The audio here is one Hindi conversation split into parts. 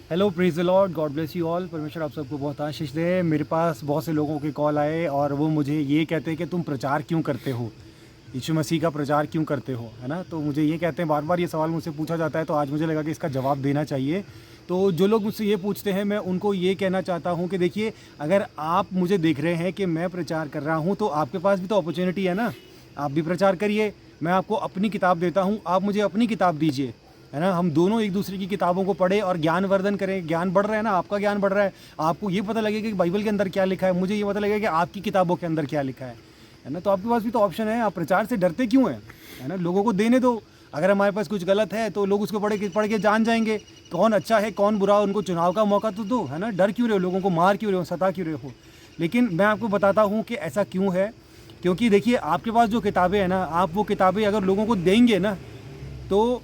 Hello, praise the Lord, God bless you all. परमेश्वर आप सबको बहुत आशीष दे। मेरे पास बहुत से लोगों के कॉल आए और वो मुझे ये कहते हैं कि तुम प्रचार क्यों करते हो, यीशु मसीह का प्रचार क्यों करते हो, है ना। तो मुझे ये कहते हैं, बार बार ये सवाल मुझसे पूछा जाता है, तो आज मुझे लगा कि इसका जवाब देना चाहिए। तो जो लोग मुझसे ये पूछते हैं, मैं उनको ये कहना चाहता हूँ कि देखिए, अगर आप मुझे देख रहे हैं कि मैं प्रचार कर रहा हूँ, तो आपके पास भी तो अपॉर्चुनिटी है ना, आप भी प्रचार करिए। मैं आपको अपनी किताब देता हूँ, आप मुझे अपनी किताब दीजिए, है ना। हम दोनों एक दूसरे की किताबों को पढ़े और ज्ञानवर्धन करें। ज्ञान बढ़ रहा है ना, आपका ज्ञान बढ़ रहा है, आपको ये पता लगेगा कि बाइबल के अंदर क्या लिखा है, मुझे ये पता लगेगा कि आपकी किताबों के अंदर क्या लिखा है ना। तो आपके पास भी तो ऑप्शन है, आप प्रचार से डरते क्यों हैं, है ना। लोगों को देने दो, अगर हमारे पास कुछ गलत है तो लोग उसको पढ़ के जान जाएंगे कौन अच्छा है कौन बुरा। उनको चुनाव का मौका तो दो, है ना। डर क्यों रहे हो, लोगों को मार क्यों रहे हो, सता क्यों रहे हो। लेकिन मैं आपको बताता हूँ कि ऐसा क्यों है। क्योंकि देखिए, आपके पास जो किताबें हैं ना, आप वो किताबें अगर लोगों को देंगे ना, तो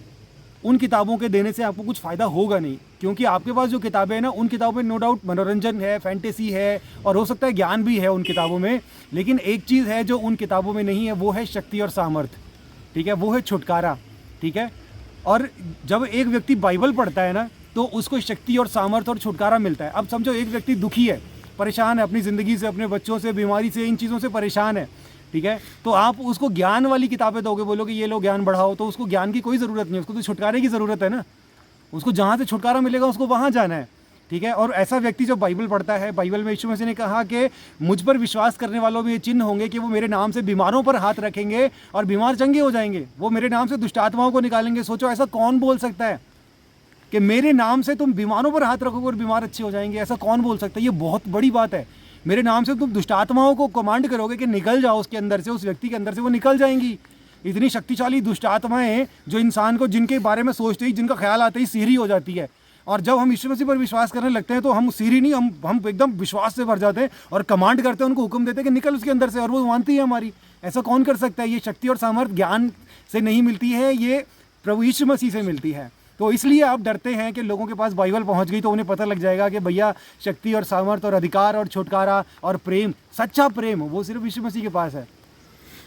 उन किताबों के देने से आपको कुछ फ़ायदा होगा नहीं। क्योंकि आपके पास जो किताबें हैं ना, उन किताबों में नो डाउट मनोरंजन है, फैंटेसी है, और हो सकता है ज्ञान भी है उन किताबों में। लेकिन एक चीज़ है जो उन किताबों में नहीं है, वो है शक्ति और सामर्थ, ठीक है, वो है छुटकारा, ठीक है। और जब एक व्यक्ति बाइबल पढ़ता है ना, तो उसको शक्ति और सामर्थ और छुटकारा मिलता है। अब समझो, एक व्यक्ति दुखी है, परेशान है अपनी ज़िंदगी से, अपने बच्चों से, बीमारी से, इन चीज़ों से परेशान है, ठीक है। तो आप उसको ज्ञान वाली किताबें दोगे, बोलोगे ये लो ज्ञान बढ़ाओ, तो उसको ज्ञान की कोई ज़रूरत नहीं है, उसको तो छुटकारे की ज़रूरत है ना। उसको जहाँ से छुटकारा मिलेगा उसको वहाँ जाना है, ठीक है। और ऐसा व्यक्ति जो बाइबल पढ़ता है, बाइबल में यीशु मसीह ने कहा कि मुझ पर विश्वास करने वालों में ये चिन्ह होंगे कि वो मेरे नाम से बीमारों पर हाथ रखेंगे और बीमार चंगे हो जाएंगे, वो मेरे नाम से दुष्ट आत्माओं को निकालेंगे। सोचो, ऐसा कौन बोल सकता है कि मेरे नाम से तुम बीमारों पर हाथ रखोगे और बीमार अच्छे हो जाएंगे। ऐसा कौन बोल सकता है, ये बहुत बड़ी बात है। मेरे नाम से तुम दुष्ट आत्माओं को कमांड करोगे कि निकल जाओ उसके अंदर से, उस व्यक्ति के अंदर से, वो निकल जाएंगी। इतनी शक्तिशाली दुष्ट आत्माएं जो इंसान को, जिनके बारे में सोचते ही, जिनका ख्याल आते ही सीरी हो जाती है। और जब हम यीशु मसीह पर विश्वास करने लगते हैं तो हम सीरी नहीं, हम एकदम विश्वास से भर जाते हैं और कमांड करते हैं, उनको हुक्म देते हैं कि निकल उसके अंदर से, और वो मानती है हमारी। ऐसा कौन कर सकता है। ये शक्ति और सामर्थ्य ज्ञान से नहीं मिलती है, ये प्रभु यीशु मसीह से मिलती है। तो इसलिए आप डरते हैं कि लोगों के पास बाइबल पहुंच गई तो उन्हें पता लग जाएगा कि भैया शक्ति और सामर्थ और अधिकार और छुटकारा और प्रेम, सच्चा प्रेम, वो सिर्फ यीशु मसीह के पास है।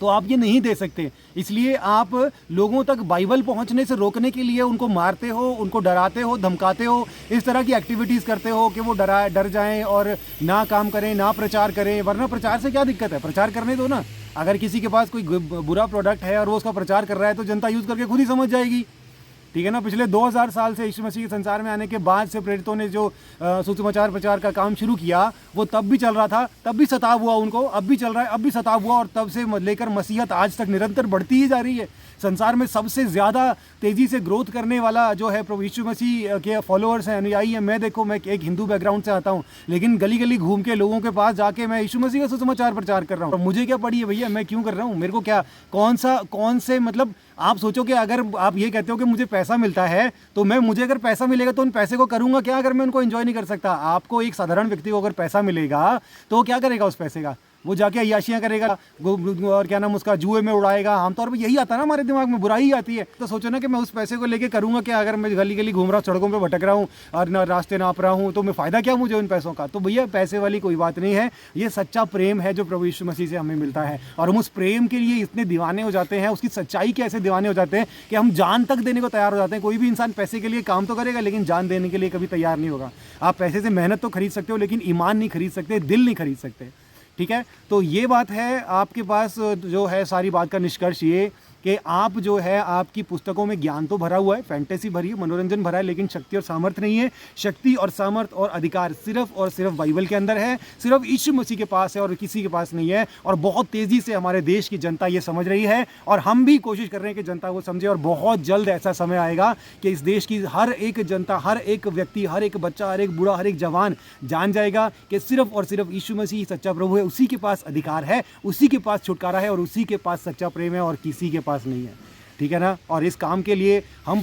तो आप ये नहीं दे सकते। इसलिए आप लोगों तक बाइबल पहुंचने से रोकने के लिए उनको मारते हो, उनको डराते हो, धमकाते हो, इस तरह की एक्टिविटीज़ करते हो कि वो डर जाएं और ना काम करें, ना प्रचार करें। वरना प्रचार से क्या दिक्कत है, प्रचार करने दो ना। अगर किसी के पास कोई बुरा प्रोडक्ट है और वो उसका प्रचार कर रहा है तो जनता यूज़ करके खुद ही समझ जाएगी, ठीक है ना। पिछले 2000 साल से यीशु मसीह के संसार में आने के बाद से प्रेरितों ने जो सुसमाचार प्रचार का काम शुरू किया, वो तब भी चल रहा था, तब भी सताव हुआ उनको, अब भी चल रहा है, अब भी सताव हुआ, और तब से लेकर मसीहत आज तक निरंतर बढ़ती ही जा रही है। संसार में सबसे ज़्यादा तेज़ी से ग्रोथ करने वाला जो है प्रभु यीशु मसीह के फॉलोअर्स हैं, अनुयायी हैं। मैं देखो, मैं एक हिंदू बैकग्राउंड से आता हूँ, लेकिन गली गली घूम के लोगों के पास जाके मैं यीशु मसीह का सुसमाचार प्रचार कर रहा हूँ। मुझे क्या पड़ी है भैया, मैं क्यों कर रहा हूँ, मेरे को क्या, कौन से मतलब। आप सोचो कि अगर आप ये कहते हो कि मुझे पैसा मिलता है, तो मुझे अगर पैसा मिलेगा तो उन पैसे को करूँगा क्या, अगर मैं उनको एंजॉय नहीं कर सकता। आपको, एक साधारण व्यक्ति को अगर पैसा मिलेगा तो वो क्या करेगा उस पैसे का, वो जाके अय्याशियाँ करेगा, और क्या नाम उसका, जुए में उड़ाएगा। आमतौर पर यही आता है ना हमारे दिमाग में, बुराई आती है। तो सोचो ना कि मैं उस पैसे को लेके करूँगा क्या, अगर मैं गली गली घूम रहा हूँ, सड़कों पे भटक रहा हूँ और ना रास्ते नाप रहा हूँ, तो मैं फ़ायदा क्या मुझे उन पैसों का। तो भैया, पैसे वाली कोई बात नहीं है, ये सच्चा प्रेम है जो प्रभु यीशु मसीह से हमें मिलता है। और हम उस प्रेम के लिए इतने दीवाने हो जाते हैं, उसकी सच्चाई के ऐसे दीवाने हो जाते हैं कि हम जान तक देने को तैयार हो जाते हैं। कोई भी इंसान पैसे के लिए काम तो करेगा, लेकिन जान देने के लिए कभी तैयार नहीं होगा। आप पैसे से मेहनत तो खरीद सकते हो, लेकिन ईमान नहीं खरीद सकते, दिल नहीं खरीद सकते, ठीक है। तो ये बात है, आपके पास जो है सारी बात का निष्कर्ष ये कि आप जो है, आपकी पुस्तकों में ज्ञान तो भरा हुआ है, फैंटेसी भरी है, मनोरंजन भरा है, लेकिन शक्ति और सामर्थ नहीं है। शक्ति और सामर्थ और अधिकार सिर्फ और सिर्फ बाइबल के अंदर है, सिर्फ यीशु मसीह के पास है और किसी के पास नहीं है। और बहुत तेज़ी से हमारे देश की जनता ये समझ रही है, और हम भी कोशिश कर रहे हैं कि जनता को समझे। और बहुत जल्द ऐसा समय आएगा कि इस देश की हर एक जनता, हर एक व्यक्ति, हर एक बच्चा, हर एक बूढ़ा, हर एक जवान जान जाएगा कि सिर्फ और सिर्फ यीशु मसीह सच्चा प्रभु है, उसी के पास अधिकार है, उसी के पास छुटकारा है, और उसी के पास सच्चा प्रेम है, और किसी के पास नहीं है, ठीक है ना। और इस काम के लिए हम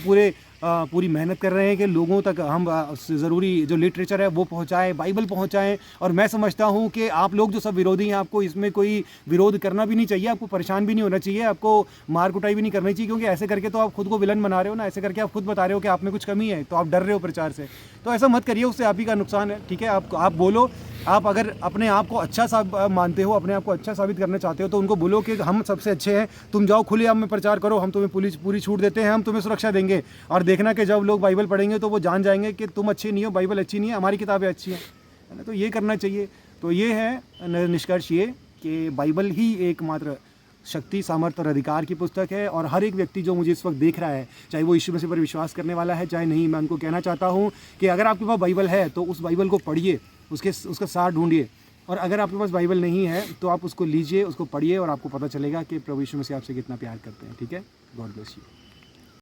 पूरी मेहनत कर रहे हैं कि लोगों तक हम ज़रूरी जो लिटरेचर है वो पहुंचाएं, बाइबल पहुंचाएं। और मैं समझता हूं कि आप लोग जो सब विरोधी हैं, आपको इसमें कोई विरोध करना भी नहीं चाहिए, आपको परेशान भी नहीं होना चाहिए, आपको मार कुटाई भी नहीं करनी चाहिए, क्योंकि ऐसे करके तो आप खुद को विलन बना रहे हो ना। ऐसे करके आप खुद बता रहे हो कि आप में कुछ कमी है, तो आप डर रहे हो प्रचार से। तो ऐसा मत करिए, उससे आप ही का नुकसान है, ठीक है। आप बोलो आप अगर अपने आप को अच्छा मानते हो, अपने आप को अच्छा साबित करना चाहते हो, तो उनको बोलो कि हम सबसे अच्छे हैं, तुम जाओ खुलेआम में प्रचार करो, हम तुम्हें पूरी छूट देते हैं, हम तुम्हें सुरक्षा देंगे। और देखना कि जब लोग बाइबल पढ़ेंगे तो वो जान जाएंगे कि तुम अच्छे नहीं हो, बाइबल अच्छी नहीं है, हमारी किताबें अच्छी हैं, है ना। तो ये करना चाहिए। तो ये है निष्कर्ष, ये कि बाइबल ही एकमात्र शक्ति, सामर्थ्य और अधिकार की पुस्तक है। और हर एक व्यक्ति जो मुझे इस वक्त देख रहा है, चाहे वो यीशु मसीह पर विश्वास करने वाला है चाहे नहीं, मैं उनको कहना चाहता हूँ कि अगर आपके पास बाइबल है तो उस बाइबल को पढ़िए, उसका सार ढूंढिए। और अगर आपके पास बाइबल नहीं है तो आप उसको लीजिए, उसको पढ़िए, और आपको पता चलेगा कि प्रभु यीशु मसीह आपसे कितना प्यार करते हैं। ठीक है, गॉड ब्लेस यू।